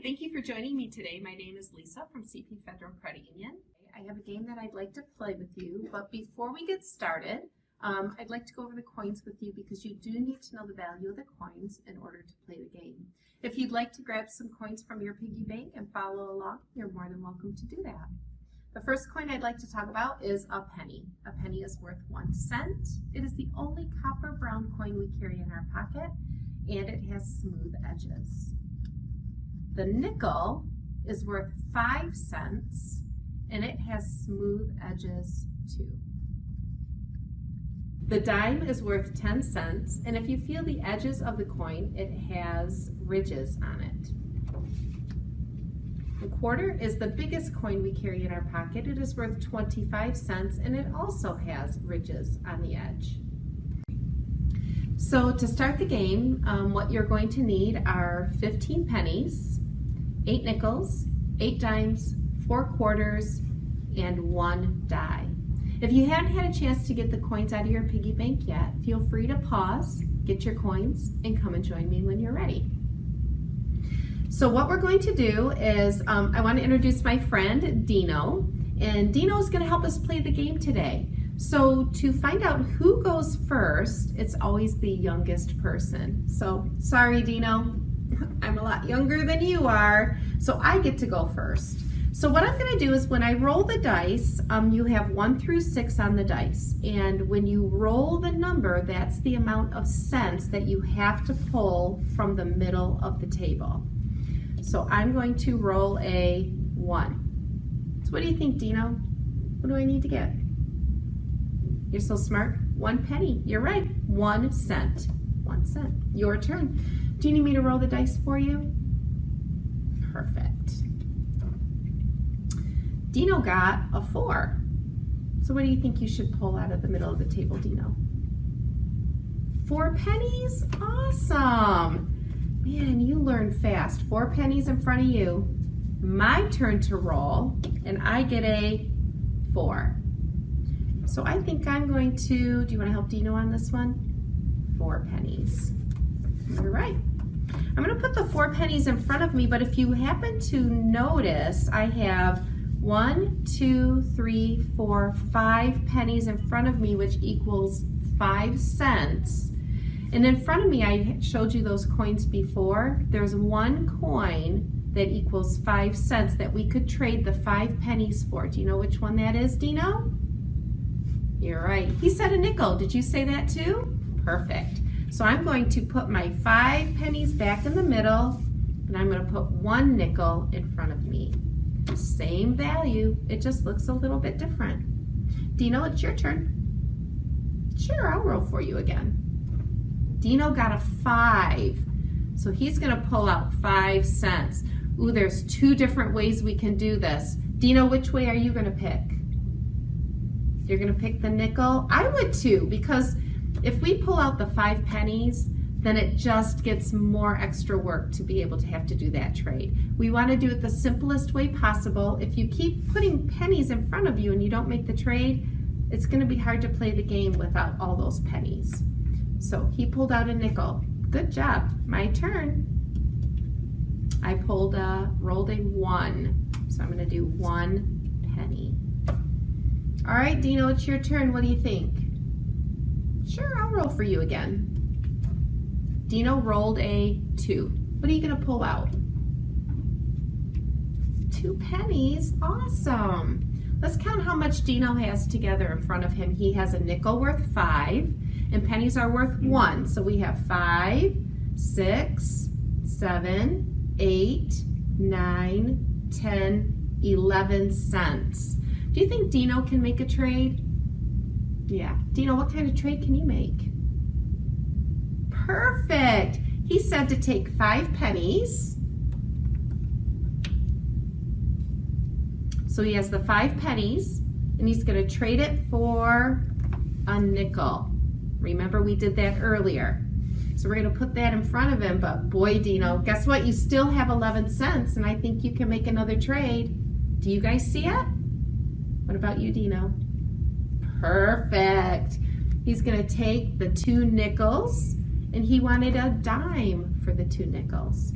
Thank you for joining me today. My name is Lisa from CP Federal Credit Union. I have a game that I'd like to play with you, but before we get started, I'd like to go over the coins with you because you do need to know the value of the coins in order to play the game. If you'd like to grab some coins from your piggy bank and follow along, you're more than welcome to do that. The first coin I'd like to talk about is a penny. A penny is worth 1 cent. It is the only copper brown coin we carry in our pocket, and it has smooth edges. The nickel is worth 5 cents, and it has smooth edges too. The dime is worth 10 cents, and if you feel the edges of the coin, it has ridges on it. The quarter is the biggest coin we carry in our pocket. It is worth 25 cents, and it also has ridges on the edge. So to start the game, what you're going to need are 15 pennies, 8 nickels, 8 dimes, 4 quarters, and 1 die. If you haven't had a chance to get the coins out of your piggy bank yet, feel free to pause, get your coins, and come and join me when you're ready. So what we're going to do is, I want to introduce my friend Dino, and Dino is going to help us play the game today. So to find out who goes first, it's always the youngest person. So sorry, Dino, I'm a lot younger than you are, so I get to go first. So what I'm going to do is when I roll the dice, you have 1 through 6 on the dice, and when you roll the number, that's the amount of cents that you have to pull from the middle of the table. So I'm going to roll a 1. So what do you think, Dino? What do I need to get? You're so smart. 1 penny. You're right. 1 cent. 1 cent. Your turn. Do you need me to roll the dice for you? Perfect. Dino got a 4. So what do you think you should pull out of the middle of the table, Dino? 4 pennies? Awesome. Man, you learn fast. 4 pennies in front of you. My turn to roll, and I get a 4. So I think I'm going to, do you want to help Dino on this one? 4 pennies. You're right. I'm going to put the 4 pennies in front of me, but if you happen to notice, I have 1, 2, 3, 4, 5 pennies in front of me, which equals 5 cents. And in front of me, I showed you those coins before. There's 1 coin that equals 5 cents that we could trade the 5 pennies for. Do you know which one that is, Dino? You're right. He said a nickel. Did you say that too? Perfect. So I'm going to put my 5 pennies back in the middle, and I'm going to put 1 nickel in front of me. Same value, it just looks a little bit different. Dino, it's your turn. Sure, I'll roll for you again. Dino got a 5, so he's going to pull out 5 cents. Ooh, there's 2 different ways we can do this. Dino, which way are you going to pick? You're going to pick the nickel? I would too, because if we pull out the 5 pennies, then it just gets more extra work to be able to have to do that trade. We want to do it the simplest way possible. If you keep putting pennies in front of you and you don't make the trade, it's going to be hard to play the game without all those pennies. So he pulled out a nickel. Good job. My turn. I rolled a 1. So I'm going to do 1 penny. All right, Dino, it's your turn. What do you think? Sure, I'll roll for you again. Dino rolled a 2. What are you going to pull out? 2 pennies. Awesome. Let's count how much Dino has together in front of him. He has a nickel worth 5, and pennies are worth 1. So we have 5, 6, 7, 8, 9, 10, 11 cents. Do you think Dino can make a trade? Yeah. Dino, what kind of trade can you make? Perfect. He said to take 5 pennies. So he has the 5 pennies, and he's going to trade it for a nickel. Remember, we did that earlier. So we're going to put that in front of him, but boy, Dino, guess what? You still have 11 cents, and I think you can make another trade. Do you guys see it? What about you, Dino? Perfect. He's going to take the 2 nickels, and he wanted a dime for the 2 nickels.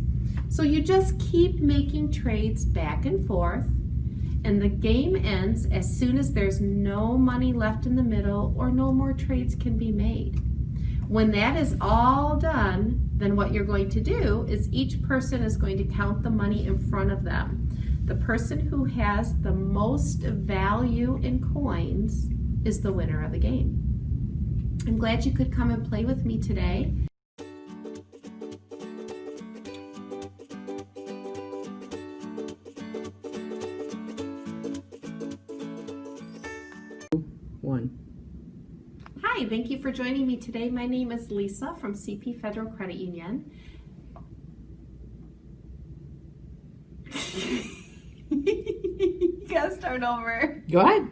So you just keep making trades back and forth, and the game ends as soon as there's no money left in the middle or no more trades can be made. When that is all done, then what you're going to do is each person is going to count the money in front of them. The person who has the most value in coins is the winner of the game. I'm glad you could come and play with me today. Hi, thank you for joining me today. My name is Lisa from CP Federal Credit Union. You gotta start over. Go ahead.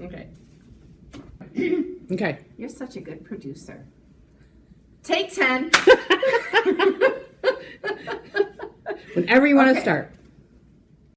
Okay. Okay. You're such a good producer. Take 10. Whenever you want to start.